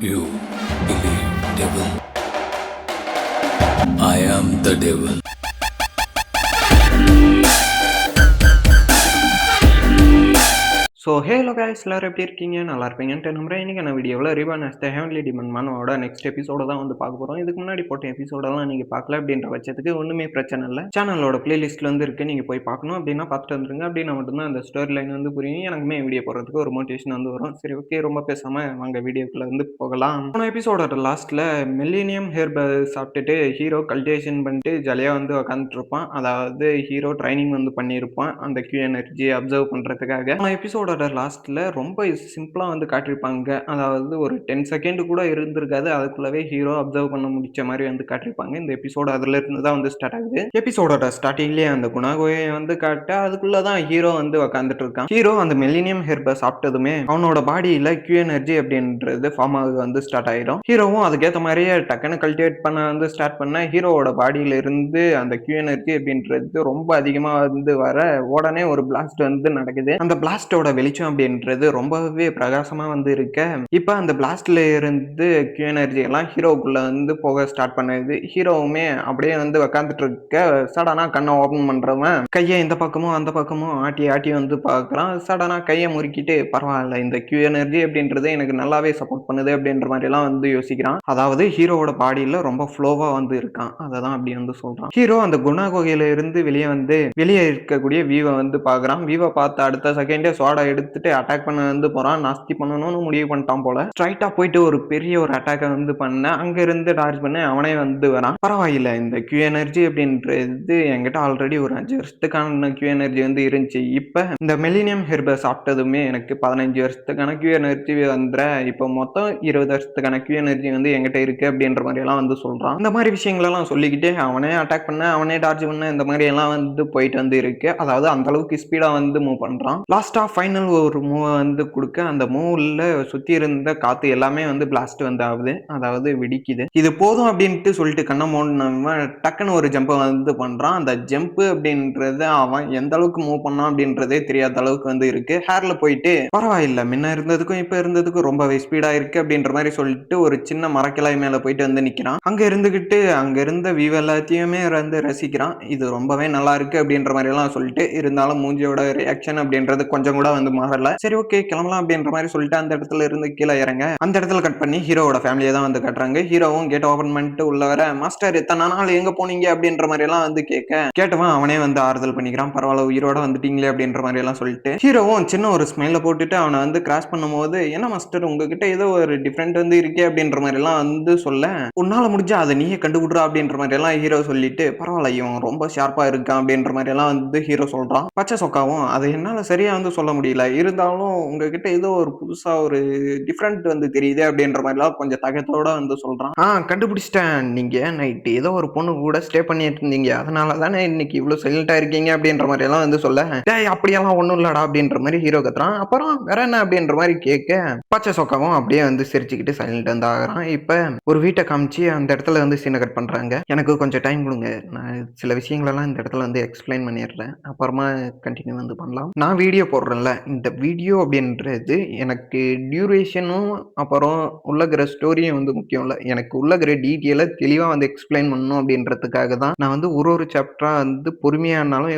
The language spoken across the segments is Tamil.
You believe devil? I am the devil. Hello guys எல்லாரும் எப்படி இருக்கீங்க? நல்லா இருப்பீங்கன்ட்டு நம்புறேன். இன்னைக்கான வீடியோவில் Rivaan as the heavenly demon மனோட நெக்ஸ்ட் எபிசோட தான் வந்து பார்க்க போகிறோம். இதுக்கு முன்னாடி போட்ட எபிசோடெல்லாம் நீங்கள் பார்க்கல அப்படின்ற பட்சத்துக்கு ஒன்றுமே பிரச்சனை இல்லை. சேனலோட பிளேலிஸ்ட்டில் வந்து இருக்குது, நீங்கள் போய் பார்க்கணும் அப்படின்னா பார்த்துட்டு வந்துருங்க. அப்படின்னா மட்டும்தான் அந்த ஸ்டோரி லைன் வந்து புரியும். எனக்குமே வீடியோ போடுறதுக்கு ஒரு மோட்டிவேஷன் வந்து வரும். சரி, ஓகே, ரொம்ப பேசாமல் வாங்க வீடியோக்குள்ளே வந்து போகலாம். போன எபிசோடோட லாஸ்ட்டில் மில்லேனியம் ஹேர்பை சாப்பிட்டுட்டு ஹீரோ கல்டிவேஷன் பண்ணிட்டு ஜாலியாக வந்து உட்காந்துட்டு இருப்பான். அதாவது ஹீரோ ட்ரைனிங் வந்து பண்ணியிருப்பான் அந்த கியூ எனர்ஜி அப்சர்வ் பண்ணுறதுக்காக. போன எபிசோடோட லாஸ்ட்ல ரொம்ப சிம்பிளா வந்து காட்டியிருப்பாங்க. அதாவது ஒரு 10 செகண்ட் கூட இருந்திருக்காது. அதுக்குள்ளவே ஹீரோ அப்சர்வ் பண்ண முடிச்ச மாதிரி வந்து காட்டியிருப்பாங்க. இந்த எபிசோட் அதுல இருந்து தான் வந்து ஸ்டார்ட் ஆகுது. எபிசோடோட ஸ்டார்டிங்லயே அந்த குணாகோயை வந்து காட்ட அதுக்குள்ளதான் ஹீரோ வந்து உட்காந்துட்டு இருக்கான். ஹீரோ அந்த மில்லேனியம் ஹெர்பை சாப்பிட்டதுமே அவனோட பாடியில கியூ எனர்ஜி அப்படின்றது ஃபார்ம் ஆக வந்து ஸ்டார்ட் ஆயிடும். ஹீரோவும் அதுக்கேற்ற மாதிரியே டக்குன்னு கல்டிவேட் பண்ண வந்து ஸ்டார்ட் பண்ண ஹீரோவோட பாடியில இருந்து அந்த கியூ எனர்ஜி அப்படின்றது ரொம்ப அதிகமா வந்து வர உடனே ஒரு பிளாஸ்ட் வந்து நடக்குது. அந்த பிளாஸ்டோட வெளிச்சம் அப்படின்றது ரொம்பவே பிரகாசமா வந்து இருக்க, இப்ப அந்த பிளாஸ்ட்ல இருந்து கியூ எனர்ஜி எல்லாம் ஹீரோக்குள்ள வந்து போக ஸ்டார்ட் பண்ணுது. ஹீரோவுமே அப்படியே வந்து உக்காந்துட்டு இருக்க சடனா கண்ணை ஓபன் பண்றவன் கையை இந்த பக்கமும் அந்த பக்கமும் ஆட்டி ஆட்டி வந்து பாக்குறான். சடனா கையை முறுக்கிட்டு பரவாயில்ல, இந்த கியூ எனர்ஜி அப்படின்றது எனக்கு நல்லாவே சப்போர்ட் பண்ணுது அப்படின்ற மாதிரி எல்லாம் வந்து யோசிக்கிறான். அதாவது ஹீரோவோட பாடியில ரொம்ப ஃப்ளோவா வந்து இருக்கான். அததான் அப்படி வந்து சொல்றான். ஹீரோ அந்த குணா குகையில இருந்து வெளியே இருக்கக்கூடிய வீவை வந்து பாக்குறான். வீவை பார்த்த அடுத்த செகண்டே சோடா எடுத்துட்டு அட்டாக் பண்ண வந்து போறான். நாஸ்தி பண்ணணும்னு முடிவு பண்ணிட்டான் போல. ஸ்ட்ரைட்டா போயிட்டு ஒரு பெரிய ஒரு அட்டாக் வந்து பண்ண, அங்க இருந்து டார்ஜ் பண்ண அவனே வந்து வரான். பரவாயில்ல, இந்த கியூ எனர்ஜி அப்படின்றது என்கிட்ட ஆல்ரெடி ஒரு 5 வருஷத்துக்கான கியூ எனர்ஜி வந்து இருந்துச்சு. இப்ப இந்த மில்லேனியம் ஹெர்பை சாப்பிட்டதுமே எனக்கு 15 வருஷத்துக்கான கியூ எனர்ஜி வந்துற, இப்ப மொத்தம் 20 வருஷத்துக்கான கியூ எனர்ஜி வந்து என்கிட்ட இருக்கு அப்படின்ற மாதிரி எல்லாம் வந்து சொல்றான். இந்த மாதிரி விஷயங்கள் எல்லாம் சொல்லிக்கிட்டே அவனே அட்டாக் பண்ண, அவனே டார்ஜ் பண்ண, இந்த மாதிரி எல்லாம் வந்து போயிட்டு வந்து இருக்கு. அதாவது அந்த அளவுக்கு ஸ்பீடா வந்து மூவ் பண்றான். லாஸ்டா ஃபைனல் ஒரு மூவ் வந்து கொடுக்க, அந்த மூவ்ல சுத்தி இருந்த காத்து எல்லாமே வந்து பிளாஸ்ட் வந்து ஆகுது. அதாவது வெடிக்குது. இது போதும் அப்படின்ட்டு சொல்லிட்டு கண்ண மூடினவன் டக்குன்னு ஒரு ஜம்ப் வந்து பண்றான். அந்த ஜம்ப் அப்படின்றது அவன் எந்த அளவுக்கு மூவ் பண்ணான் அப்படின்றதே தெரியாத அளவுக்கு வந்து இருக்கு. ஹேர்ல போயிட்டு பரவாயில்ல, முன்ன இருந்ததுக்கும் இப்ப இருந்ததுக்கும் ரொம்பவே ஸ்பீடா இருக்கு அப்படின்ற மாதிரி சொல்லிட்டு ஒரு சின்ன மரக்கிளை மேல போயிட்டு வந்து நிக்கிறான். அங்க இருந்துகிட்டு அங்க இருந்த வியூ எல்லாத்தையுமே வந்து ரசிக்கிறான். இது ரொம்பவே நல்லா இருக்கு அப்படின்ற மாதிரி எல்லாம் சொல்லிட்டு, இருந்தாலும் மூஞ்சியோட ரியாக்ஷன் அப்படின்றது கொஞ்சம் கூட வந்து மாறல. சரி, ஓகே, கிளம்பலாம் அப்படின்ற மாதிரி சொல்லிட்டு அந்த இடத்துல இருந்து கீழே இறங்க. அந்த இடத்துல கட் பண்ணி ஹீரோவோட ஃபேமிலியை தான் வந்து கட்டுறாங்க. ஹீரோவும் கேட் ஓபன் பண்ணிட்டு உள்ள வர, மாஸ்டர் இத்தனை நாள் எங்க போனீங்க அப்படின்ற மாதிரி எல்லாம் வந்து கேட்டவன் அவனே வந்து ஆறுதல் பண்ணிக்கிறான். பரவாயில்ல, உயிரோட வந்துட்டீங்களே அப்படின்ற மாதிரி எல்லாம் சொல்லிட்டு ஹீரோவும் சின்ன ஒரு ஸ்மைல போட்டுட்டு அவனை வந்து கிராஸ் பண்ணும்போது, என்ன மாஸ்டர் உங்ககிட்ட ஏதோ ஒரு டிஃப்ரெண்ட் வந்து இருக்கே அப்படின்ற மாதிரி எல்லாம் வந்து சொல்ல, உன்னால முடிஞ்சா அதை நீயே கண்டுபிடுறா அப்படின்ற மாதிரி எல்லாம் ஹீரோ சொல்லிட்டு, பரவாயில்ல இவன் ரொம்ப ஷார்ப்பா இருக்கான் அப்படின்ற மாதிரி எல்லாம் வந்து ஹீரோ சொல்றான். பச்சை சொக்காவும் அதை என்னால சரியா வந்து சொல்ல முடியல, இருந்தாலும் உங்ககிட்ட ஏதோ ஒரு புதுசா ஒரு டிஃப்ரெண்ட் வந்து தெரியுது அப்படின்ற மாதிரிலாம் கொஞ்சம் தகத்தோட வந்து சொல்றான். கண்டுபிடிச்சிட்டேன், நீங்க நைட்டு ஏதோ ஒரு பொண்ணு கூட ஸ்டே பண்ணிட்டு இருந்தீங்க, அதனால தானே இன்னைக்கு இவ்வளவு சைலண்டா இருக்கீங்க அப்படின்ற மாதிரி எல்லாம் வந்து சொல்ல, டேய் அப்படியெல்லாம் ஒண்ணும் இல்லடா அப்படின்ற மாதிரி ஹீரோ கத்துறான். அப்புறம் வேற என்ன அப்படின்ற மாதிரி கேட்க, பச்சை சொக்காவும் அப்படியே வந்து சிரிச்சுக்கிட்டு சைலண்ட் வந்து ஆகிறான். இப்ப ஒரு வீட்டை காமிச்சு அந்த இடத்துல வந்து சீனை கட் பண்றாங்க. எனக்கு கொஞ்சம் டைம் கொடுங்க, நான் சில விஷயங்களெல்லாம் இந்த இடத்துல வந்து எக்ஸ்பிளைன் பண்ணிடுறேன், அப்புறமா கண்டினியூ வந்து பண்ணலாம். நான் வீடியோ போடுறேன்ல, இந்த வீடியோ அப்படின்றது எனக்கு டியூரேஷனும் அப்புறம் உள்ளகிற ஸ்டோரியும் வந்து முக்கியம் இல்லை. எனக்கு உள்ளகிற டீட்டெயிலை தெளிவாக வந்து எக்ஸ்பிளைன் பண்ணணும் அப்படின்றதுக்காக தான் நான் வந்து ஒரு சாப்டராக வந்து பொறுமையானாலும்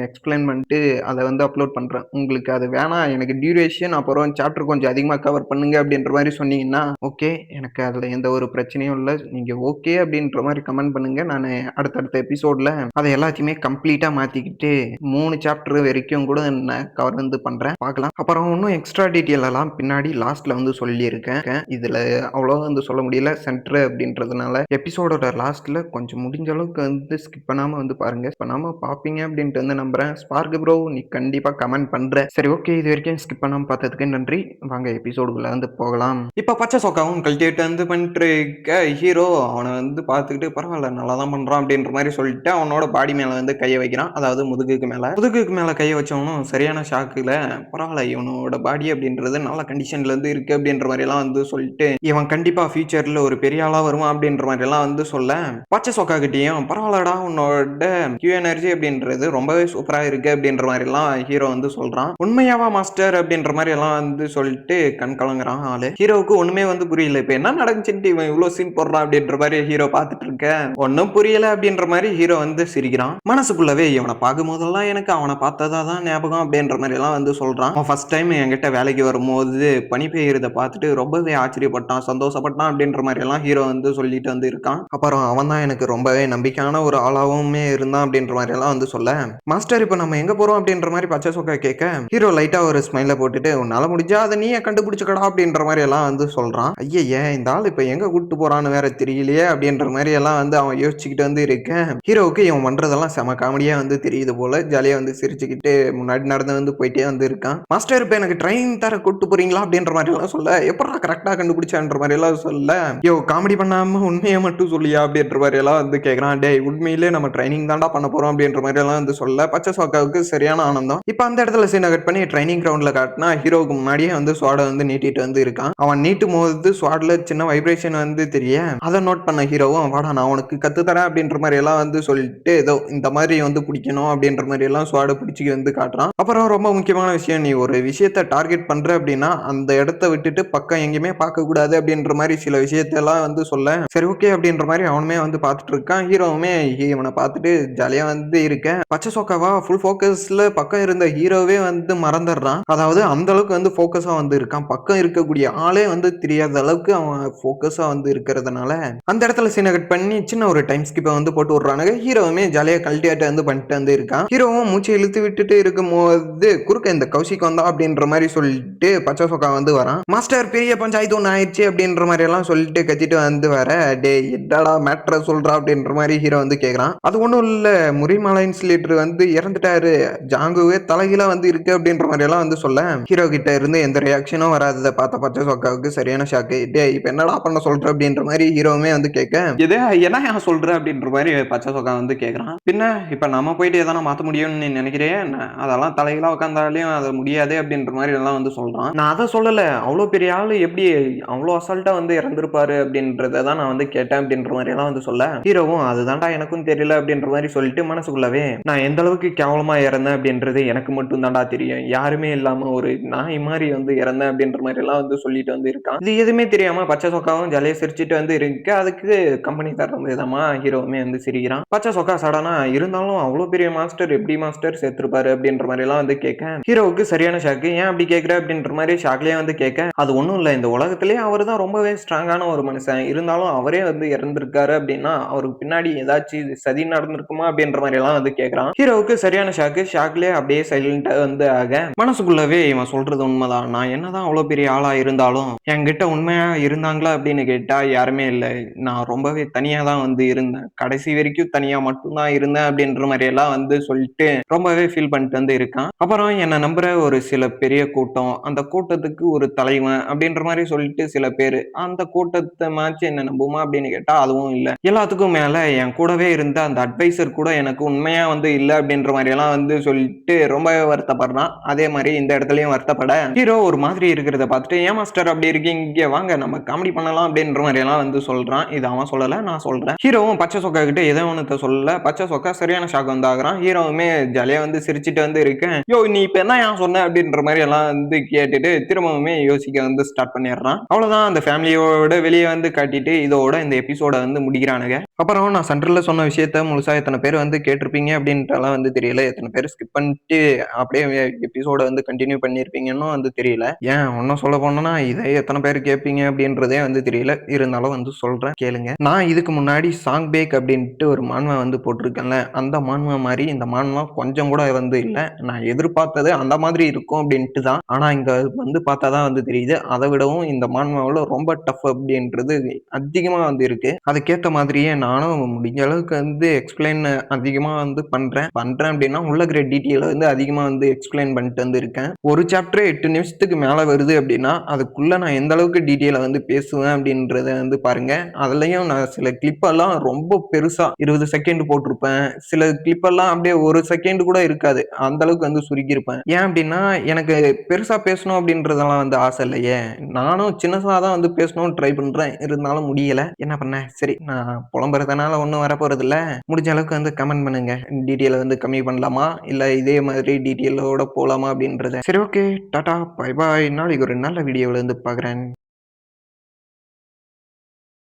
எக்ஸ்பிளைன் பண்ணிட்டு அதை வந்து அப்லோட் பண்ணுறேன். உங்களுக்கு அது வேணாம், எனக்கு டியூரேஷன் அப்புறம் சாப்டர் கொஞ்சம் அதிகமாக கவர் பண்ணுங்க அப்படின்ற மாதிரி சொன்னீங்கன்னா ஓகே, எனக்கு அதில் எந்த ஒரு பிரச்சனையும் இல்லை. நீங்கள் ஓகே அப்படின்ற மாதிரி கமெண்ட் பண்ணுங்க. நான் அடுத்தடுத்த எபிசோடில் அதை எல்லாத்தையுமே கம்ப்ளீட்டாக மாற்றிக்கிட்டு 3 சாப்டர் வரைக்கும் கூட நான் கவர் வந்து பண்றேன், பார்க்கலாம். அப்புறம் இன்னும் எக்ஸ்ட்ரா டீட்டெயில் எல்லாம் பின்னாடி லாஸ்ட்ல வந்து சொல்லியிருக்கேன். இதுல அவ்வளோ வந்து சொல்ல முடியல சென்டர் அப்படின்றதுனால எபிசோடோட லாஸ்ட்ல கொஞ்சம் முடிஞ்ச அளவுக்கு வந்து ஸ்கிப் பண்ணாம வந்து பாருங்க. பண்ணாம பாப்பீங்க அப்படின்ட்டு வந்து நம்புறேன். ஸ்பார்க் ப்ரோ, நீ கண்டிப்பா கமெண்ட் பண்ற. சரி, ஓகே, இது வரைக்கும் ஸ்கிப் பண்ணாம பார்த்ததுக்கு நன்றி. வாங்க எபிசோடுக்குள்ள வந்து போகலாம். இப்ப பச்சை சொக்காவும் கல்டிவேட் வந்து பண்ணிட்டு இருக்க ஹீரோ அவனை வந்து பார்த்துக்கிட்டு பரவாயில்ல நல்லா தான் பண்றான் அப்படின்ற மாதிரி சொல்லிட்டு அவனோட பாடி மேல வந்து கையை வைக்கிறான். அதாவது முதுகுக்கு மேல கையை வச்சவனும் சரியான ஷாக்குல பரவாயில்ல இவனோட பாடி அப்படின்றது நல்ல கண்டிஷன்ல இருந்து இருக்கு அப்படின்ற மாதிரி எல்லாம் வந்து சொல்லிட்டு இவன் கண்டிப்பா ஃபியூச்சர்ல ஒரு பெரிய ஆளா வருவான் அப்படின்ற மாதிரி எல்லாம் வந்து சொல்ல பச்சை சொக்கா கிட்டயும் பரவாயில்லடா உன்னோட கியூ எனர்ஜி அப்படின்றது ரொம்பவே சூப்பரா இருக்கு அப்படின்ற மாதிரி எல்லாம் ஹீரோ வந்து சொல்றான். உண்மையாவா மாஸ்டர் அப்படின்ற மாதிரி எல்லாம் வந்து சொல்லிட்டு கண் கலங்குறான் ஆளு. ஹீரோவுக்கு ஒண்ணுமே வந்து புரியல. இப்ப என்ன நடந்துச்சுட்டு இவன் இவ்வளவு சீன் போடுறான் அப்படின்ற மாதிரி ஹீரோ பார்த்துட்டு இருக்க ஒன்னும் புரியல அப்படின்ற மாதிரி ஹீரோ வந்து சிரிக்கிறான். மனசுக்குள்ளவே இவனை பார்க்கும் போதெல்லாம் எனக்கு அவனை பார்த்ததா தான் ஞாபகம் அப்படின்ற மாதிரி எல்லாம் வந்து சொல்றான். அவன் ஃபர்ஸ்ட் டைம் என்கிட்ட வேலைக்கு வரும்போது பனி பெய்யறத பார்த்துட்டு ரொம்பவே ஆச்சரியப்பட்டான், சந்தோஷப்பட்டான் அப்படின்ற மாதிரி எல்லாம் ஹீரோ வந்து சொல்லிட்டு வந்து இருக்கான். அப்புறம் அவன் தான் எனக்கு ரொம்பவே நம்பிக்கையான ஒரு ஆளாவுமே இருந்தான் அப்படின்ற மாதிரி எல்லாம் வந்து சொல்ல மாஸ்டர் இப்ப நம்ம எங்க போறோம் அப்படின்ற மாதிரி பச்சை சொக்கா கேட்க ஹீரோ லைட்டா ஒரு ஸ்மைல போட்டுட்டு உன்னால முடிஞ்சா அதை நீயே கண்டுபிடிச்சுக்கடா அப்படின்ற மாதிரி எல்லாம் வந்து சொல்றான். ஐயே இந்த ஆள் இப்ப எங்க கூட்டு போறான்னு வேற தெரியலையே அப்படின்ற மாதிரி எல்லாம் வந்து அவன் யோசிச்சுக்கிட்டு வந்து இருக்கேன். ஹீரோவுக்கு இவன் பண்றதெல்லாம் செம காமெடியா வந்து தெரியுது போல. ஜாலியா வந்து சிரிச்சுக்கிட்டு முன்னாடி நடந்து வந்து போயிட்டே வந்து இருக்கான். மாஸ்டர் இப்ப எனக்கு ட்ரைனிங் தர கூட்டு போறீங்களா அப்படின்ற மாதிரி எல்லாம் சொல்ல எப்படா கரெக்டா கண்டுபிடிச்சான்ற மாதிரி எல்லாம் சொல்ல யோ காமெடி பண்ணாம உண்மையை மட்டும் சொல்லியா அப்படின்ற மாதிரி எல்லாம் வந்து கேட்கறான். டே உண்மையிலே நம்ம ட்ரைனிங் தாண்டா பண்ண போறோம் அப்படின்ற மாதிரி எல்லாம் வந்து சொல்ல பச்சை சொக்காவுக்கு சரியான ஆனந்தம். இப்ப அந்த இடத்துல சீனை கட் பண்ணி ட்ரைனிங் கிரவுண்ட்ல காட்டினா ஹீரோவுக்கு முன்னாடியே வந்து ஸ்வாட வந்து நீட்டிட்டு வந்து இருக்கான். அவன் நீட்டும் போது ஸ்வாட்ல சின்ன வைப்ரேஷன் வந்து தெரிய அதை நோட் பண்ண ஹீரோவும் வாடா நான் உனக்கு கத்து தரேன் அப்படின்ற மாதிரி எல்லாம் வந்து சொல்லிட்டு ஏதோ இந்த மாதிரி வந்து பிடிக்கணும் அப்படின்ற மாதிரி எல்லாம் ஸ்வாட பிடிச்சி வந்து காட்டுறான். அப்புறம் ரொம்ப முக்கியமான விஷயம், நீ ஒரு விஷயத்த டார்கெட் பண்ற அப்படின்னா அந்த இடத்த விட்டுட்டு பக்கம் எங்கேயுமே பார்க்க கூடாது அப்படின்ற மாதிரி சில விஷயத்தெல்லாம் வந்து சொல்ல சரி ஓகே அப்படின்ற மாதிரி அவனுமே வந்து பார்த்துட்டு இருக்கான். ஹீரோவுமே இவனை பார்த்துட்டு ஜாலியா வந்து இருக்க பச்சை சொக்காவா ஃபுல் ஃபோக்கஸ்ல பக்கம் இருந்த ஹீரோவே வந்து மறந்துடுறான். அதாவது அந்த அளவுக்கு வந்து ஃபோக்கஸா வந்து இருக்கான். பக்கம் இருக்கக்கூடிய ஆளே வந்து தெரியாத அளவுக்கு அவன் ஃபோக்கஸா வந்து இருக்கிறதுனால அந்த இடத்துல சீனை கட் பண்ணி சின்ன ஒரு டைம் ஸ்கிப்பை வந்து போட்டு விடுறானுங்க. ஹீரோவுமே ஜாலியா கல்ட்டியாட்டு வந்து பண்ணிட்டு வந்து இருக்கான். ஹீரோவும் மூச்சு இழுத்து விட்டுட்டு இருக்கும் போது குறுக்க இந்த கௌஷிக் வந்தா அப்படின்ற மாதிரி சொல்லிட்டு பச்சை சொக்கா வந்து வரான். மாஸ்டர் பெரிய பஞ்சாயத்து ஒன்று ஆயிடுச்சு அப்படின்ற மாதிரி எல்லாம் சொல்லிட்டு கத்திட்டு வந்து வர டே என்னடா மேட்ரை சொல்றா அப்படின்ற மாதிரி ஹீரோ வந்து கேட்கறான். அது ஒன்றும் இல்ல முறிமலைன்ஸ் லீடர் வந்து இறந்துட்டாரு, ஜாங்குவே தலைகீழா வந்து இருக்கு அப்படின்ற மாதிரி எல்லாம் வந்து சொல்ல ஹீரோ கிட்ட இருந்து எந்த ரியாக்ஷனும் வராததை பார்த்த பச்சை சொக்காவுக்கு சரியான ஷாக்கு. டே இப்ப என்னடா பண்ண சொல்ற அப்படின்ற மாதிரி ஹீரோவுமே வந்து கேட்க இதே என்ன சொல்ற அப்படின்ற மாதிரி பச்சை சொக்கா வந்து கேட்கறான். பின்ன இப்ப நம்ம போயிட்டு எதனா மாத்த முடியும்னு நீ நினைக்கிறியே, அதெல்லாம் தலைகளா உட்காந்தாலையும் அது முடியாது அப்படின்ற மாதிரி எல்லாம் வந்து சொல்றான். நான் அதை சொல்லல, அவ்வளவு பெரிய ஆளு எப்படி அவ்வளவு அசால்ட்டா வந்து இறந்திருப்பாரு அப்படின்றத தான் நான் வந்து கேட்டேன் அப்படின்ற மாதிரி எல்லாம் வந்து சொல்ல ஹீரோவும் அதுதான்டா எனக்கும் தெரியல அப்படின்ற மாதிரி சொல்லிட்டு மனசுக்குள்ளவே நான் எந்த அளவுக்கு கேவலமா இறந்தேன் அப்படின்றது எனக்கு மட்டும் தான்டா தெரியும், யாருமே இல்லாம ஒரு நாய் மாதிரி வந்து இறந்தேன் அப்படின்ற மாதிரி எல்லாம் வந்து சொல்லிட்டு வந்து இருக்கான். இது எதுவுமே தெரியாம பச்சை சொக்காவும் ஜாலியா சிரிச்சுட்டு வந்து இருக்கு. அதுக்கு கம்பெனி தர விதமா ஹீரோவுமே வந்து சிரிக்கிறான். பச்சை சொக்கா சடனா இருந்தாலும் அவ்வளவு பெரிய மாஸ்டர் எப்படி மாஸ்டர் சேர்த்திருப்பாரு அப்படின்ற மாதிரி எல்லாம் வந்து கேட்க ஹீரோவுக்கு சரியான ஷாக்கு. ஏன் அப்படி கேட்கிற அப்படின்ற மாதிரி ஷாக்லயே வந்து கேட்க அது ஒண்ணும் இல்ல, இந்த உலகத்திலேயே அவர் தான் ரொம்பவே ஸ்ட்ராங்கான ஒரு மனுஷன், இருந்தாலும் அவரே வந்து இறந்திருக்காரு அப்படின்னா அவருக்கு பின்னாடி ஏதாச்சும் சதி நடந்திருக்குமா அப்படின்ற மாதிரி எல்லாம் வந்து கேட்கறான். ஹீரோவுக்கு சரியான ஷாக்கு. ஷாக்லயே அப்படியே சைலண்டா வந்து ஆக மனசுக்குள்ளவே இவன் சொல்றது உண்மைதான், நான் என்னதான் அவ்வளவு பெரிய ஆளா இருந்தாலும் என்கிட்ட உண்மையா இருந்தாங்களா அப்படின்னு கேட்டா யாருமே இல்லை, நான் ரொம்பவே தனியா தான் வந்து இருந்தேன், கடைசி வரைக்கும் தனியா மட்டும்தான் இருந்தேன் அப்படின்ற மாதிரி எல்லாம் வந்து சொல்லிட்டு ரொம்பவே ஃபீல் பண்ணிட்டு வந்து இருக்கான். அப்புறம் என்ன நம்புற ஒரு சில பெரிய கூட்டம், அந்த கூட்டத்துக்கு ஒரு தலைவன் அப்படின்ற மாதிரி சொல்லிட்டு சில பேரு, அந்த கூட்டத்தை மாச்சு என்ன நம்புமா அப்படின்னு கேட்டா அதுவும் இல்ல. எல்லாத்துக்கும் மேல என் கூடவே இருந்த அந்த அட்வைசர் கூட எனக்கு உண்மையா வந்து இல்ல அப்படின்ற மாதிரி எல்லாம் வந்து சொல்லிட்டு ரொம்பவே வருத்தப்படுறான். அதே மாதிரி இந்த இடத்துலயும் வருத்தப்பட ஹீரோ ஒரு மாதிரி இருக்கிறத பார்த்துட்டு ஏன் மாஸ்டர் அப்படி இருக்கீங்க, இங்க வாங்க நம்ம காமெடி பண்ணலாம் அப்படின்ற மாதிரி எல்லாம் வந்து சொல்றான். இது அவன் சொல்லல, நான் சொல்றேன். ஹீரோவும் பச்சை சொக்கா கிட்ட எதை ஒண்ணு சொல்லல. பச்சை சொக்கா சரியான ஷாக் வந்து ஆகுறான். ஹீரோவுமே ஜாலியா வந்து சிரிச்சுட்டு வந்து இருக்கேன். யோ நீ இப்ப என்ன ஏன் சொன்ன அப்படின்ற மாதிரி எல்லாம் வந்து கேட்டுட்டு திரும்பவுமே யோசிக்க வந்து ஸ்டார்ட் பண்ணிடுறான். அவ்வளவுதான், அந்த ஃபேமிலியோட வெளியே வந்து காட்டிட்டு இதோட இந்த எபிசோட வந்து முடிக்கிறானுங்க. அப்புறம் நான் சென்ட்ரல்ல சொன்ன விஷயத்த முழுசா எத்தனை பேர் வந்து கேட்டிருப்பீங்க அப்படின்ட்டுலாம் வந்து தெரியல, எத்தனை பேர் ஸ்கிப் பண்ணிட்டு அப்படியே எபிசோட வந்து கண்டினியூ பண்ணிருப்பீங்கன்னு வந்து தெரியல. ஏன் ஒன்னும் சொல்ல போனோம்னா இதை எத்தனை பேர் கேட்பீங்க அப்படின்றதே வந்து தெரியல, இருந்தாலும் வந்து சொல்றேன் கேளுங்க. நான் இதுக்கு முன்னாடி சாங் பேக் அப்படின்ட்டு ஒரு மான்வா வந்து போட்டிருக்கேன்ல, அந்த மான்வா மாதிரி இந்த மான்வா கொஞ்சம் கூட வந்து இல்ல. நான் எதிர்பார்த்தது அந்த மாதிரி இருக்கும் அப்படின்ட்டு தான், ஆனா இங்க வந்து பார்த்தாதான் வந்து தெரியுது அதை விடவும் இந்த மான்வாவில் ரொம்ப டஃப் அப்படின்றது அதிகமா வந்து இருக்கு. அதுக்கேற்ற மாதிரியே நானும் முடிஞ்ச அளவுக்கு வந்து எக்ஸ்பிளைன் அதிகமா வந்து பண்றேன் அப்படின்னா உள்ள இருக்கிற டீட்டெயில வந்து அதிகமா வந்து எக்ஸ்பிளைன் பண்ணிட்டு வந்து இருக்கேன். ஒரு சாப்டர் 8 நிமிஷத்துக்கு மேல வருது அப்படின்னா அதுக்குள்ள நான் எந்த அளவுக்கு டீட்டெயில வந்து பேசுவேன் அப்படின்றத வந்து பாருங்க. அதுலயும் நான் சில கிளிப் எல்லாம் ரொம்ப பெருசா 20 செகண்ட் போட்டிருப்பேன், சில கிளிப் எல்லாம் அப்படியே 1 செகண்ட் கூட இருக்காது, அந்த அளவுக்கு வந்து சுருக்கி இருப்பேன். ஏன் அப்படின்னா, எனக்கு பெருசா பேசணும் அப்படின்றதெல்லாம் வந்து ஆசை இல்லையே. நானும் சின்னசா தான் வந்து பேசணும்னு ட்ரை பண்றேன். இருந்தாலும் முடியல. என்ன பண்ண? சரி நான் புலம்புறதுனால ஒண்ணும் வரப்போறதில்ல. முடிஞ்ச அளவுக்கு வந்து கமெண்ட் பண்ணுங்க. டீட்டெயில வந்து கம்மி பண்ணலாமா? இல்ல இதே மாதிரி டீட்டெயிலோட போலாமா அப்படின்றத. சரி ஓகே. Tata, bye bye. நாளைக்கு ஒரு நல்ல வீடியோல வந்து பார்க்குறேன்.